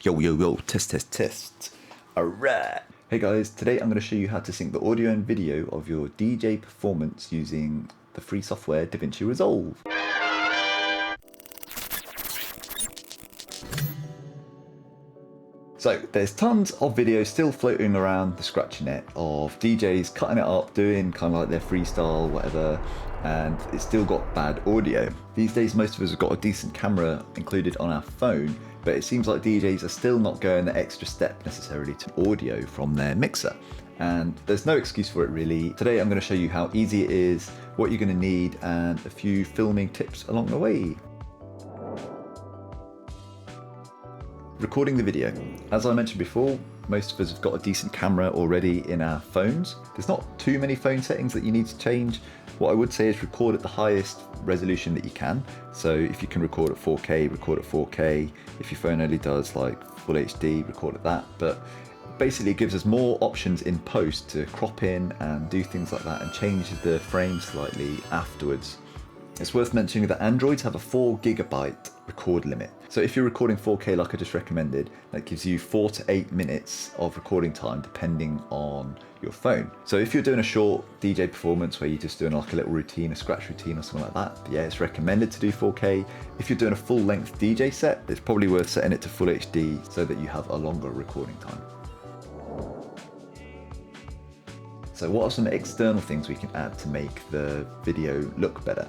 Yo, test. Alright. Hey guys, today I'm going to show you how to sync the audio and video of your DJ performance using the free software DaVinci Resolve. So there's tons of videos still floating around the scratchy net of DJs cutting it up, doing kind of like their freestyle, whatever, and it's still got bad audio. These days most of us have got a decent camera included on our phone, but it seems like DJs are still not going the extra step necessarily to audio from their mixer. And there's no excuse for it really. Today I'm going to show you how easy it is, what you're going to need, and a few filming tips along the way. Recording the video. As I mentioned before, most of us have got a decent camera already in our phones. There's not too many phone settings that you need to change. What I would say is record at the highest resolution that you can. So if you can record at 4K, record at 4K. If your phone only does like full HD, record at that. But basically it gives us more options in post to crop in and do things like that and change the frame slightly afterwards. It's worth mentioning that Androids have a 4 GB record limit. So if you're recording 4K like I just recommended, that gives you 4 to 8 minutes of recording time depending on your phone. So if you're doing a short DJ performance where you're just doing like a little routine, a scratch routine or something like that, yeah, it's recommended to do 4K. If you're doing a full length DJ set, it's probably worth setting it to full HD so that you have a longer recording time. So what are some external things we can add to make the video look better?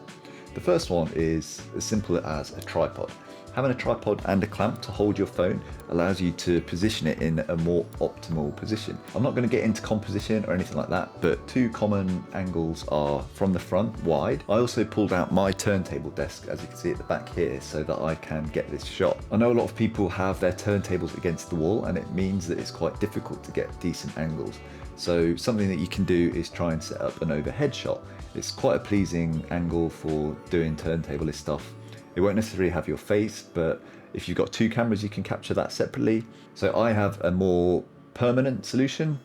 The first one is as simple as a tripod. Having a tripod and a clamp to hold your phone allows you to position it in a more optimal position. I'm not going to get into composition or anything like that, but two common angles are from the front wide. I also pulled out my turntable desk, as you can see at the back here, so that I can get this shot. I know a lot of people have their turntables against the wall, and it means that it's quite difficult to get decent angles. So something that you can do is try and set up an overhead shot. It's quite a pleasing angle for doing turntablist stuff. It won't necessarily have your face, but if you've got two cameras you can capture that separately. So I have a more permanent solution,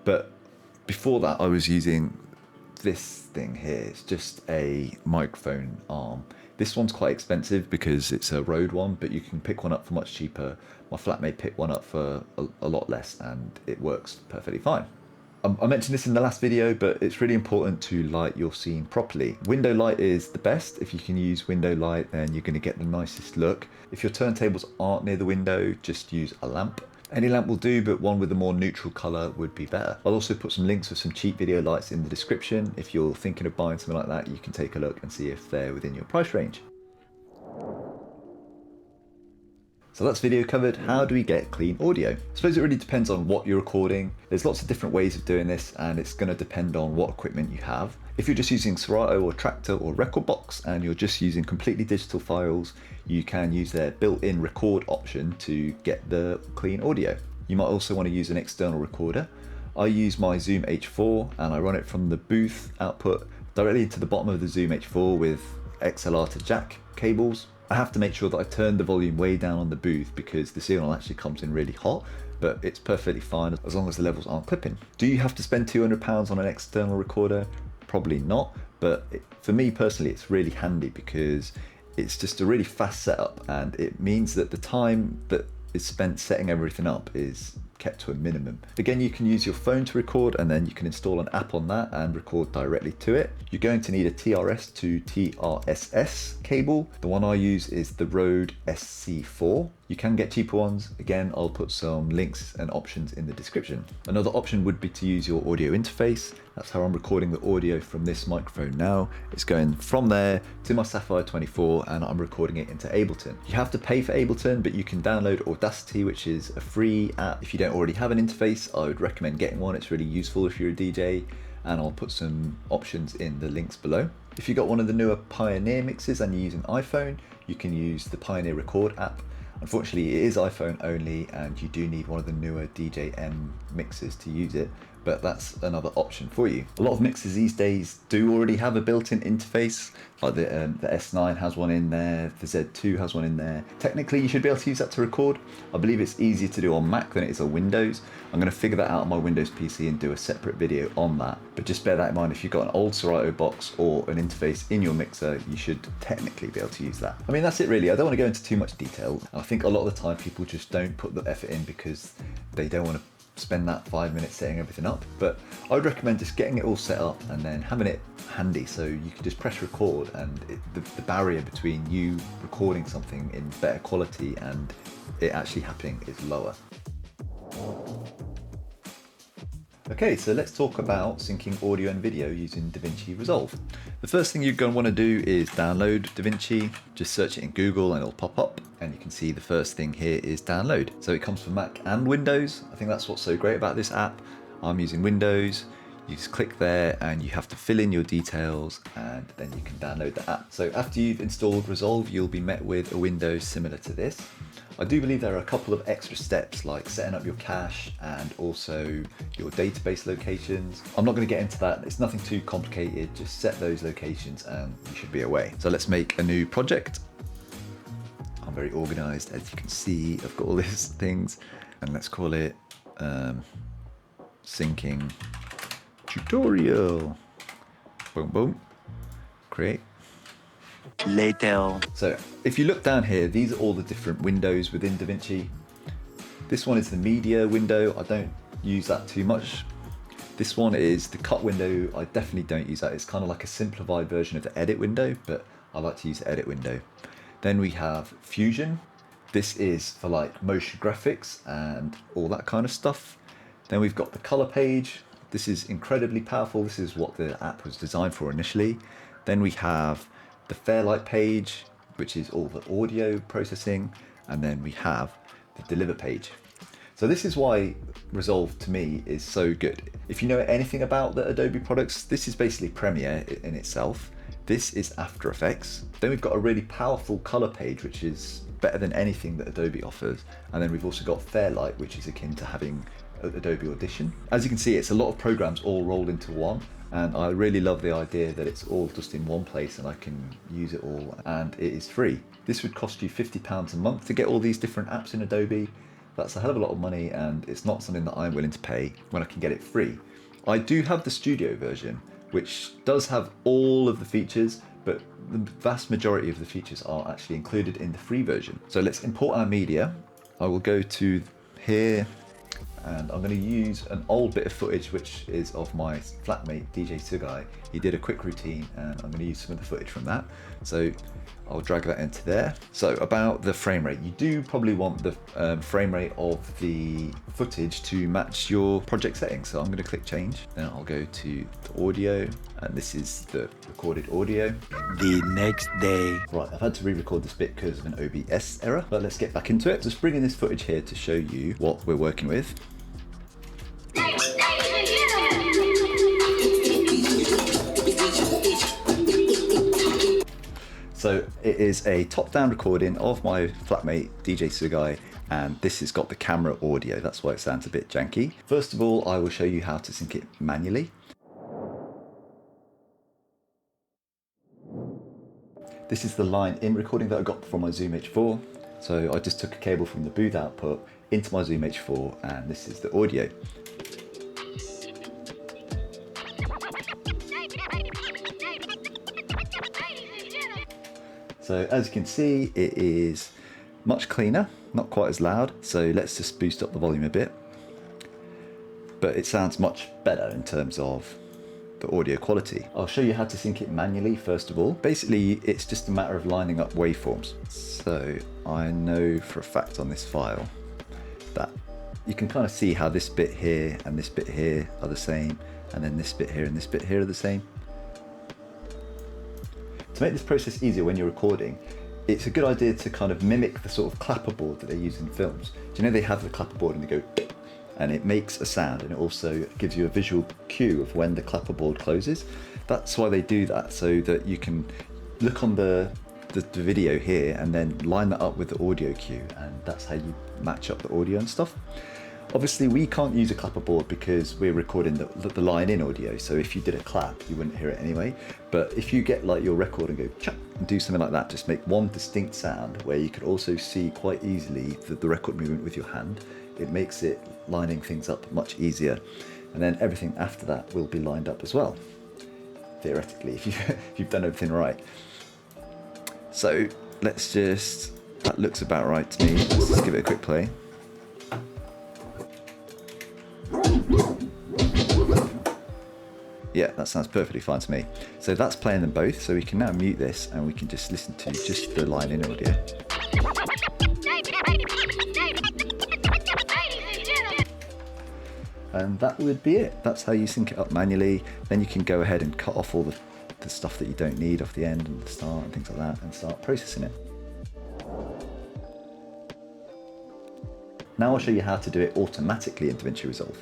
but before that I was using this thing here. It's just a microphone arm. This one's quite expensive because it's a Rode one, but you can pick one up for much cheaper. My flatmate picked one up for a lot less and it works perfectly fine. I mentioned this in the last video, but it's really important to light your scene properly. Window light is the best. If you can use window light, then you're going to get the nicest look. If your turntables aren't near the window, just use a lamp. Any lamp will do, but one with a more neutral color would be better. I'll also put some links for some cheap video lights in the description. If you're thinking of buying something like that, you can take a look and see if they're within your price range. So that's video covered. How do we get clean audio? I suppose it really depends on what you're recording. There's lots of different ways of doing this, and it's going to depend on what equipment you have. If you're just using Serato or Traktor or Rekordbox and you're just using completely digital files, you can use their built-in record option to get the clean audio. You might also want to use an external recorder. I use my Zoom H4 and I run it from the booth output directly into the bottom of the Zoom H4 with XLR to jack cables. I have to make sure that I turn the volume way down on the booth because the signal actually comes in really hot, but it's perfectly fine as long as the levels aren't clipping. Do you have to spend £200 on an external recorder? Probably not, but for me personally it's really handy because it's just a really fast setup and it means that the time that is spent setting everything up is kept to a minimum. Again, you can use your phone to record and then you can install an app on that and record directly to it. You're going to need a TRS to TRSS cable. The one I use is the Rode SC4. You can get cheaper ones. Again, I'll put some links and options in the description. Another option would be to use your audio interface. That's how I'm recording the audio from this microphone now. It's going from there to my Sapphire 24 and I'm recording it into Ableton. You have to pay for Ableton, but you can download Audacity, which is a free app. If you don't already have an interface, I would recommend getting one. It's really useful if you're a DJ, and I'll put some options in the links below. If you've got one of the newer Pioneer mixes and you're using iPhone, you can use the Pioneer Record app. Unfortunately, it is iPhone only and you do need one of the newer DJM mixes to use it, but that's another option for you. A lot of mixers these days do already have a built-in interface, like the S9 has one in there, the Z2 has one in there. Technically you should be able to use that to record. I believe it's easier to do on Mac than it is on Windows. I'm going to figure that out on my Windows PC and do a separate video on that, but just bear that in mind. If you've got an old Serato box or an interface in your mixer, you should technically be able to use that. I mean, that's it really. I don't want to go into too much detail. I think a lot of the time people just don't put the effort in because they don't want to spend that 5 minutes setting everything up, but I would recommend just getting it all set up and then having it handy so you can just press record, and the barrier between you recording something in better quality and it actually happening is lower. Okay, so let's talk about syncing audio and video using DaVinci Resolve. The first thing you're going to want to do is download DaVinci. Just search it in Google and it'll pop up, and you can see the first thing here is download. So it comes for Mac and Windows. I think that's what's so great about this app. I'm using Windows. You just click there and you have to fill in your details, and then you can download the app. So after you've installed Resolve, you'll be met with a window similar to this. I do believe there are a couple of extra steps like setting up your cache and also your database locations. I'm not going to get into that. It's nothing too complicated. Just set those locations and you should be away. So let's make a new project. I'm very organized, as you can see. I've got all these things, and let's call it syncing tutorial. Boom, boom. Create. Later. So if you look down here, these are all the different windows within DaVinci. This one is the media window. I don't use that too much. This one is the cut window. I definitely don't use that. It's kind of like a simplified version of the edit window, but I like to use the edit window. Then we have Fusion. This is for like motion graphics and all that kind of stuff. Then we've got the color page. This is incredibly powerful. This is what the app was designed for initially. Then we have the Fairlight page, which is all the audio processing. And then we have the deliver page. So this is why Resolve to me is so good. If you know anything about the Adobe products, this is basically Premiere in itself. This is After Effects. Then we've got a really powerful color page, which is better than anything that Adobe offers. And then we've also got Fairlight, which is akin to having Adobe Audition. As you can see, it's a lot of programs all rolled into one. And I really love the idea that it's all just in one place and I can use it all, and it is free. This would cost you £50 a month to get all these different apps in Adobe. That's a hell of a lot of money, and it's not something that I'm willing to pay when I can get it free. I do have the studio version, which does have all of the features, but the vast majority of the features are actually included in the free version. So let's import our media. I will go to here, and I'm going to use an old bit of footage which is of my flatmate DJ Sugai. He did a quick routine and I'm going to use some of the footage from that. So I'll drag that into there. So about the frame rate, you do probably want the frame rate of the footage to match your project settings. So I'm going to click change, then I'll go to the audio, and this is the recorded audio. The next day. Right, I've had to re-record this bit because of an OBS error, but let's get back into it. Just bringing this footage here to show you what we're working with. So it is a top-down recording of my flatmate DJ Sugai, and this has got the camera audio. That's why it sounds a bit janky. First of all, I will show you how to sync it manually. This is the line in recording that I got from my Zoom H4. So I just took a cable from the booth output into my Zoom H4, and this is the audio. So as you can see, it is much cleaner, not quite as loud. So let's just boost up the volume a bit. But it sounds much better in terms of the audio quality. I'll show you how to sync it manually first of all. Basically, it's just a matter of lining up waveforms. So I know for a fact on this file that you can kind of see how this bit here and this bit here are the same, and then this bit here and this bit here are the same. To make this process easier when you're recording, it's a good idea to kind of mimic the sort of clapperboard that they use in films. Do you know they have the clapperboard and they go and it makes a sound, and it also gives you a visual cue of when the clapperboard closes. That's why they do that, so that you can look on the video here and then line that up with the audio cue, and that's how you match up the audio and stuff. Obviously we can't use a clapper board because we're recording the line in audio, so if you did a clap you wouldn't hear it anyway. But if you get like your record and go chop and do something like that, just make one distinct sound where you could also see quite easily the record movement with your hand, it makes it lining things up much easier. And then everything after that will be lined up as well, theoretically, if you've done everything right. So let's just, that looks about right to me. Let's just give it a quick play. Yeah, that sounds perfectly fine to me. So that's playing them both, so we can now mute this and we can just listen to just the line in audio. And that would be it. That's how you sync it up manually. Then you can go ahead and cut off all the stuff that you don't need off the end and the start and things like that and start processing it. Now I'll show you how to do it automatically in DaVinci Resolve.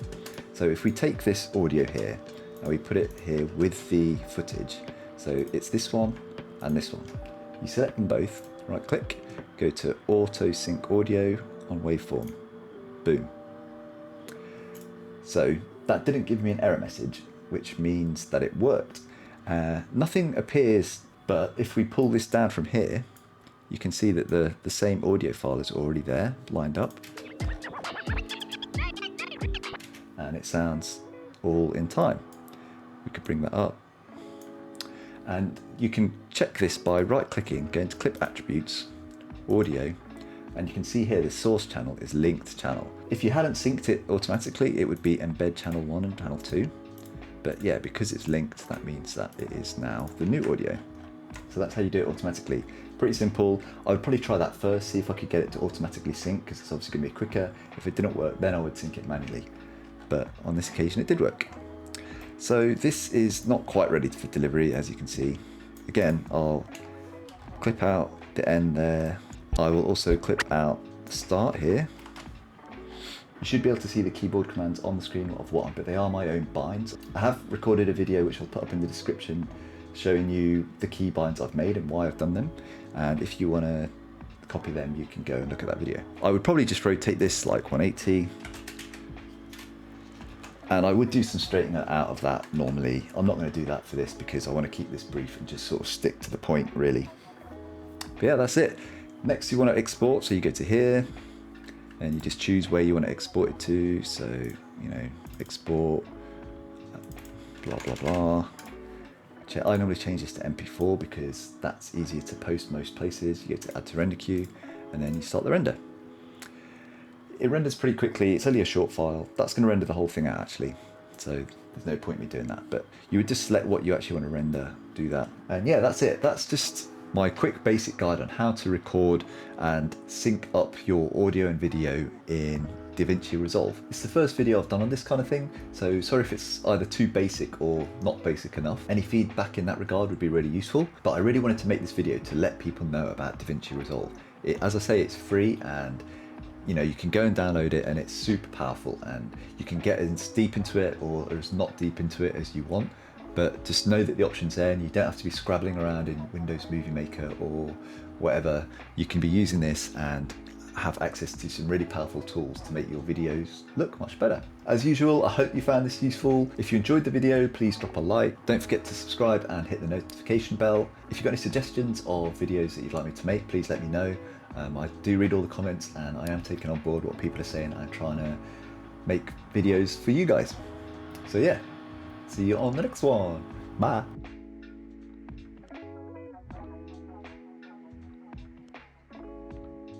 So if we take this audio here and we put it here with the footage, so it's this one and this one. You select them both, right click, go to Auto Sync Audio on Waveform. Boom. So that didn't give me an error message, which means that it worked. Nothing appears, but if we pull this down from here, you can see that the same audio file is already there, lined up. And it sounds all in time. We could bring that up. And you can check this by right-clicking, going to Clip Attributes, Audio, and you can see here the source channel is linked channel. If you hadn't synced it automatically, it would be embed channel 1 and channel 2. But yeah, because it's linked, that means that it is now the new audio. So that's how you do it automatically. Pretty simple. I would probably try that first, see if I could get it to automatically sync, because it's obviously going to be quicker. If it didn't work, then I would sync it manually. But on this occasion, it did work. So this is not quite ready for delivery, as you can see. Again, I'll clip out the end there. I will also clip out the start here. You should be able to see the keyboard commands on the screen of what, but they are my own binds. I have recorded a video which I'll put up in the description showing you the key binds I've made and why I've done them. And if you want to copy them, you can go and look at that video. I would probably just rotate this like 180. And I would do some straightening out of that normally. I'm not going to do that for this because I want to keep this brief and just sort of stick to the point really. But yeah, that's it. Next you want to export, so you go to here and you just choose where you want to export it to. So, you know, export, blah, blah, blah. I normally change this to MP4 because that's easier to post most places. You go to add to render queue and then you start the render. It renders pretty quickly. It's only a short file. That's going to render the whole thing out actually. So there's no point in me doing that, but you would just select what you actually want to render, do that. And yeah, that's it. That's just my quick basic guide on how to record and sync up your audio and video in DaVinci Resolve. It's the first video I've done on this kind of thing, so sorry if it's either too basic or not basic enough. Any feedback in that regard would be really useful, but I really wanted to make this video to let people know about DaVinci Resolve. As I say, it's free and you know, you can go and download it and it's super powerful and you can get as deep into it or as not deep into it as you want. But just know that the option's there and you don't have to be scrabbling around in Windows Movie Maker or whatever. You can be using this and have access to some really powerful tools to make your videos look much better. As usual, I hope you found this useful. If you enjoyed the video, please drop a like. Don't forget to subscribe and hit the notification bell. If you've got any suggestions of videos that you'd like me to make, please let me know. I do read all the comments and I am taking on board what people are saying. I'm trying to make videos for you guys. So yeah. See you on the next one. Bye.